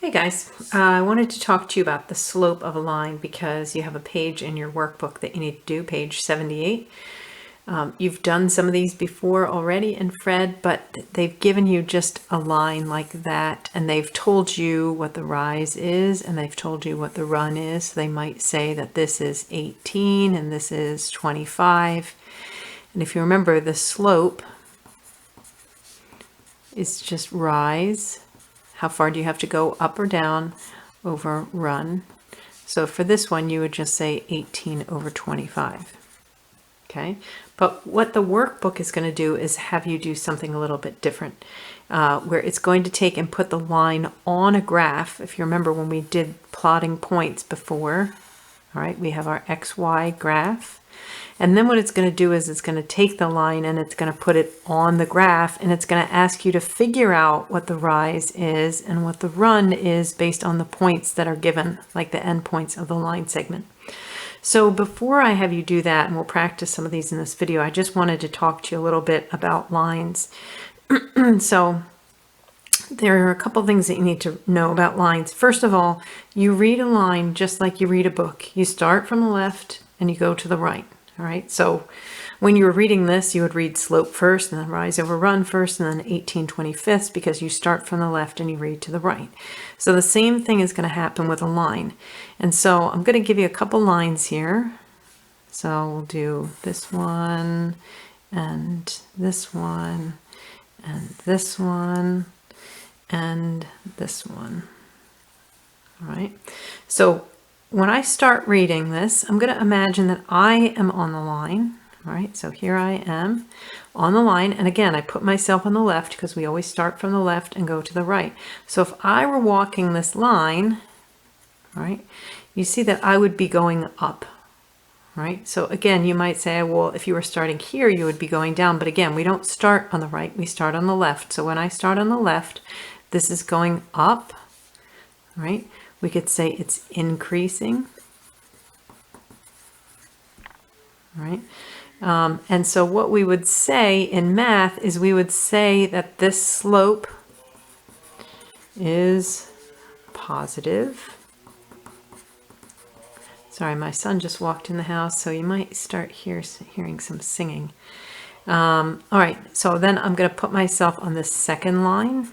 Hey guys, I wanted to talk to you about the slope of a line because you have a page in your workbook that you need to do, page 78. You've done some of these before already in Fred, but they've given you just a line like that, and they've told you what the rise is, and they've told you what the run is. So they might say that this is 18 and this is 25. And if you remember, the slope is just rise. How far do you have to go up or down over run? So for this one, you would just say 18 over 25. Okay, but what the workbook is going to do is have you do something a little bit different, where it's going to take and put the line on a graph. If you remember when we did plotting points before, all right, we have our XY graph. And then what it's going to do is it's going to take the line and it's going to put it on the graph, and it's going to ask you to figure out what the rise is and what the run is based on the points that are given, like the endpoints of the line segment. So before I have you do that, and we'll practice some of these in this video, I just wanted to talk to you a little bit about lines. So there are a couple things that you need to know about lines. First of all, you read a line just like you read a book. You start from the left and you go to the right. All right, so when you were reading this, you would read slope first, and then rise over run first, and then 18/25, because you start from the left and you read to the right. So the same thing is going to happen with a line. And so I'm going to give you a couple lines here. So we'll do this one, and this one, and this one, and this one. All right, so when I start reading this, I'm going to imagine that I am on the line. All right, so here I am on the line. And again, I put myself on the left because we always start from the left and go to the right. So if I were walking this line, all right, you see that I would be going up. Right? So again, you might say, well, if you were starting here, you would be going down. But again, we don't start on the right, we start on the left. So when I start on the left, this is going up, right? We could say it's increasing, right? And so what we would say in math is we would say that this slope is positive. Sorry, my son just walked in the house, so you might start hearing some singing. All right, so then I'm going to put myself on the second line.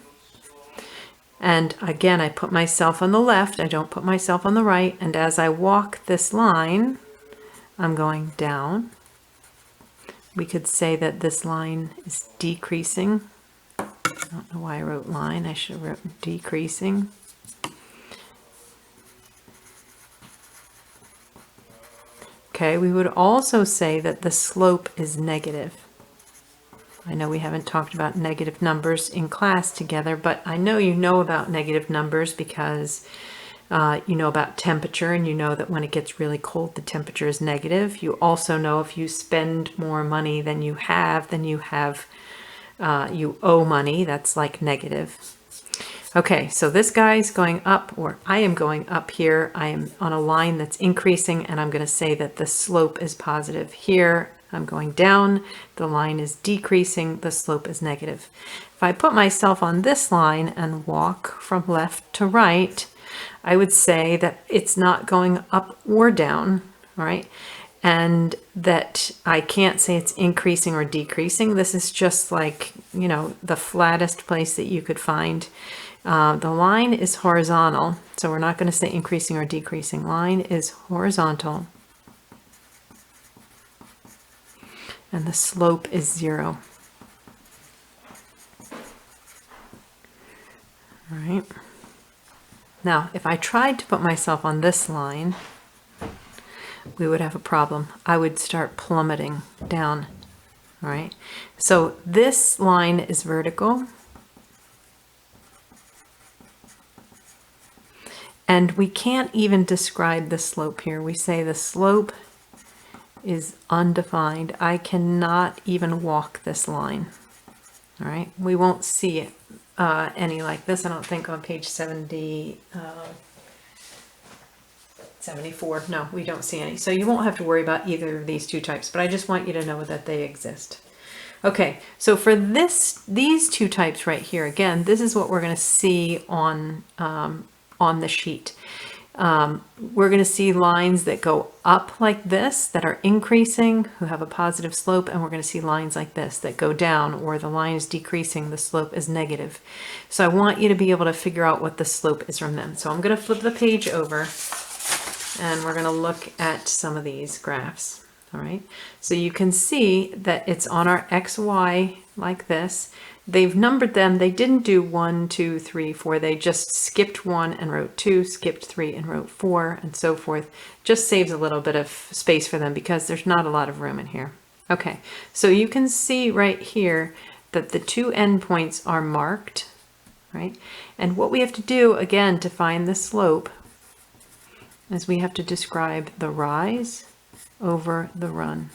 And again, I put myself on the left, I don't put myself on the right. And as I walk this line, I'm going down. We could say that this line is decreasing. I don't know why I wrote line, I should have written decreasing. Okay, we would also say that the slope is negative. I know we haven't talked about negative numbers in class together, but I know you know about negative numbers because you know about temperature, and you know that when it gets really cold, the temperature is negative. You also know if you spend more money than you have, you owe money. That's like negative. Okay, so this guy's going up, or I am going up here. I am on a line that's increasing, and I'm going to say that the slope is positive. Here, I'm going down, the line is decreasing, the slope is negative. If I put myself on this line and walk from left to right, I would say that it's not going up or down, all right? And that I can't say it's increasing or decreasing. This is just like, you know, the flattest place that you could find. The line is horizontal, so we're not going to say increasing or decreasing. Line is horizontal. And the slope is 0. All right. Now, if I tried to put myself on this line, we would have a problem. I would start plummeting down. All right. So this line is vertical. And we can't even describe the slope here. We say the slope is undefined. I cannot even walk this line. All right, we won't see it any like this, I don't think, on page 74. No, we don't see any. So you won't have to worry about either of these two types, but I just want you to know that they exist. Okay, so for these two types right here, again, this is what we're going to see on on the sheet. We're going to see lines that go up like this that are increasing, who have a positive slope, and we're going to see lines like this that go down, or the line is decreasing, the slope is negative. So I want you to be able to figure out what the slope is from them. So I'm going to flip the page over and we're going to look at some of these graphs. All right, so you can see that it's on our XY like this. They've numbered them. They didn't do 1, 2, 3, 4. They just skipped 1 and wrote 2, skipped 3 and wrote 4, and so forth. Just saves a little bit of space for them because there's not a lot of room in here. Okay, so you can see right here that the two endpoints are marked, right? And what we have to do, again, to find the slope is we have to describe the rise over the run,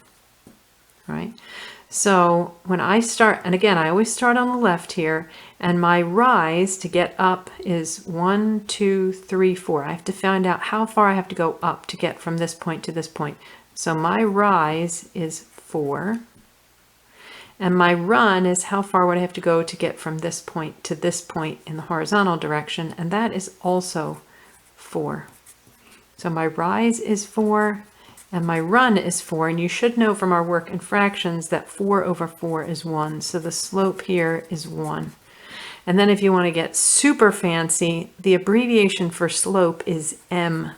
right? So when I start, and again, I always start on the left here, and my rise to get up is 1, 2, 3, 4. I have to find out how far I have to go up to get from this point to this point. So my rise is 4, and my run is how far would I have to go to get from this point to this point in the horizontal direction, and that is also 4. So my rise is 4, and my run is 4, and you should know from our work in fractions that 4 over 4 is 1, so the slope here is 1. And then if you want to get super fancy, the abbreviation for slope is M,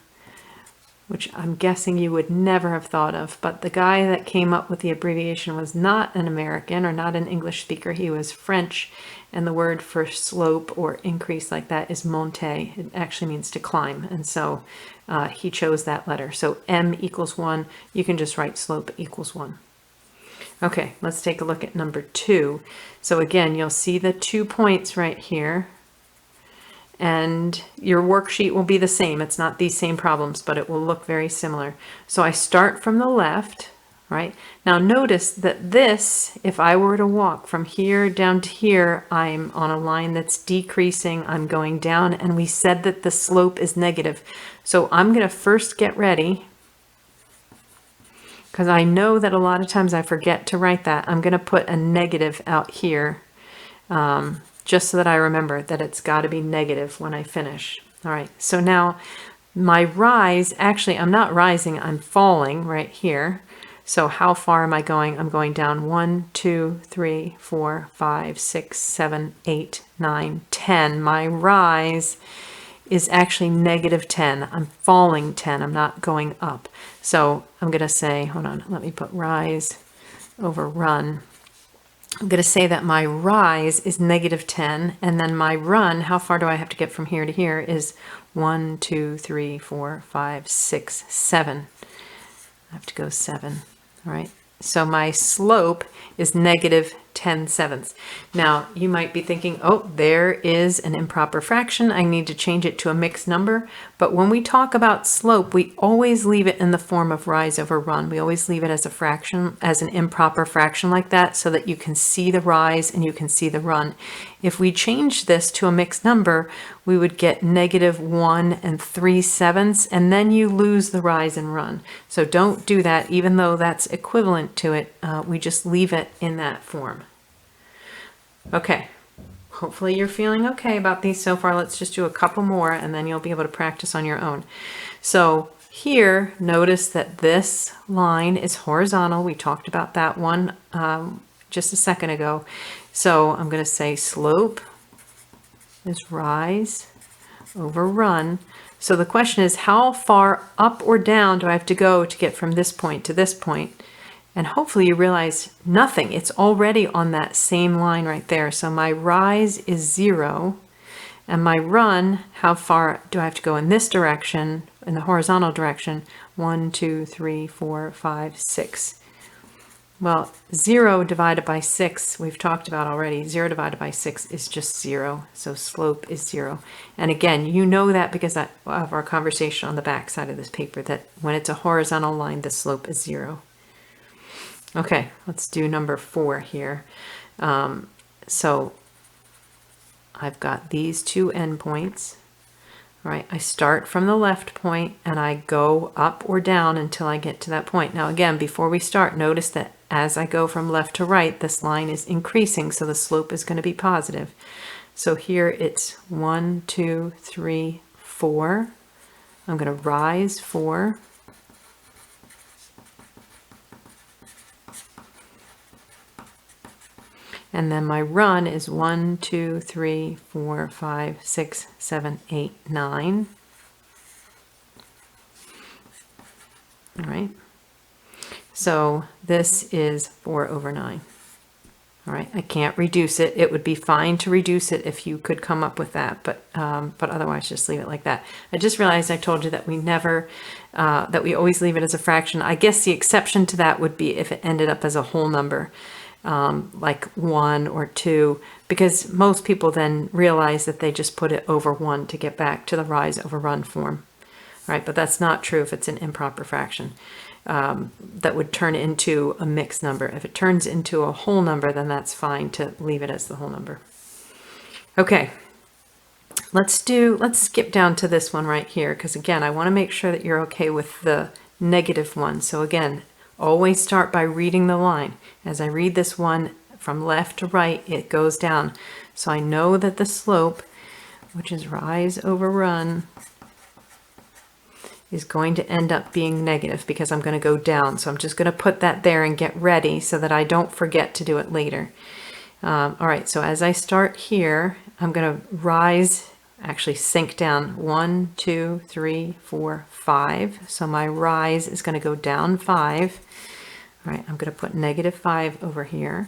which I'm guessing you would never have thought of, but the guy that came up with the abbreviation was not an American or not an English speaker, he was French, and the word for slope or increase like that is monter. It actually means to climb, and so he chose that letter. So M equals 1, you can just write slope equals 1. Okay, let's take a look at number 2. So again, you'll see the 2 points right here, and your worksheet will be the same. It's not these same problems, but it will look very similar. So I start from the left, right? Now notice that this, if I were to walk from here down to here, I'm on a line that's decreasing, I'm going down, and we said that the slope is negative. So I'm going to first get ready, because I know that a lot of times I forget to write that. I'm going to put a negative out here, just so that I remember that it's got to be negative when I finish. All right, so now my rise, actually I'm not rising, I'm falling right here. So how far am I going? I'm going down 1, 2, 3, 4, 5, 6, 7, 8, 9, 10. My rise is actually negative 10. I'm falling 10, I'm not going up. So I'm going to say, hold on, let me put rise over run. I'm going to say that my rise is negative 10, and then my run, how far do I have to get from here to here, is 1, 2, 3, 4, 5, 6, 7. I have to go 7, all right? So my slope is negative 10/7. Now you might be thinking, oh, there is an improper fraction. I need to change it to a mixed number. But when we talk about slope, we always leave it in the form of rise over run. We always leave it as a fraction, as an improper fraction like that, so that you can see the rise and you can see the run. If we change this to a mixed number, we would get negative 1 3/7, and then you lose the rise and run. So don't do that, even though that's equivalent to it. We just leave it in that form. Okay, hopefully you're feeling okay about these so far. Let's just do a couple more and then you'll be able to practice on your own. So here, notice that this line is horizontal. We talked about that one just a second ago. So I'm going to say slope is rise over run. So the question is, how far up or down do I have to go to get from this point to this point? And hopefully you realize nothing. It's already on that same line right there. So my rise is 0, and my run, how far do I have to go in this direction, in the horizontal direction? 1, 2, 3, 4, 5, 6. Well, 0 divided by 6, we've talked about already. 0 divided by 6 is just 0. So slope is 0. And again, you know that because of our conversation on the back side of this paper, that when it's a horizontal line, the slope is 0. Okay, let's do number 4 here. So I've got these two endpoints, right? I start from the left point and I go up or down until I get to that point. Now again, before we start, notice that as I go from left to right, this line is increasing, so the slope is going to be positive. So here it's 1, 2, 3, 4. I'm going to rise 4. And then my run is 1, 2, 3, 4, 5, 6, 7, 8, 9. All right. So this is 4 over 9. All right, I can't reduce it. It would be fine to reduce it if you could come up with that, but otherwise just leave it like that. I just realized I told you that we never, that we always leave it as a fraction. I guess the exception to that would be if it ended up as a whole number, like 1 or 2, because most people then realize that they just put it over 1 to get back to the rise over run form. All right, but that's not true if it's an improper fraction. That would turn into a mixed number. If it turns into a whole number, then that's fine to leave it as the whole number. Okay, let's skip down to this one right here, because again, I want to make sure that you're okay with the negative one. So again, always start by reading the line. As I read this one from left to right, it goes down. So I know that the slope, which is rise over run, is going to end up being negative because I'm going to go down. So I'm just going to put that there and get ready so that I don't forget to do it later. All right, so as I start here, I'm going to rise, actually sink down 1, 2, 3, 4, 5. So my rise is going to go down 5. All right, I'm going to put negative 5 over here.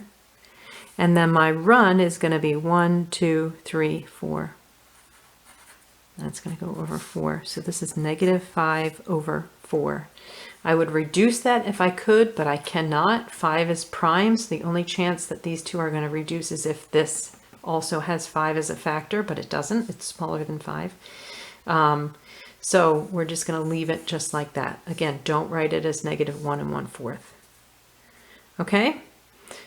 And then my run is going to be 1, 2, 3, 4. That's going to go over 4. So this is negative 5 over 4. I would reduce that if I could, but I cannot. 5 is prime, so the only chance that these two are going to reduce is if this also has 5 as a factor, but it doesn't. It's smaller than 5. So we're just going to leave it just like that. Again, don't write it as negative 1 1/4. Okay?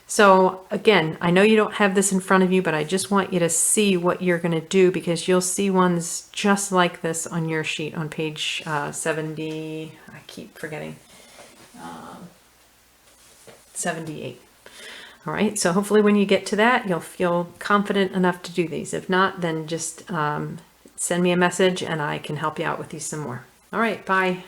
So again, I know you don't have this in front of you, but I just want you to see what you're going to do, because you'll see ones just like this on your sheet on page 70, I keep forgetting, 78. All right, so hopefully when you get to that, you'll feel confident enough to do these. If not, then just send me a message and I can help you out with these some more. All right, bye.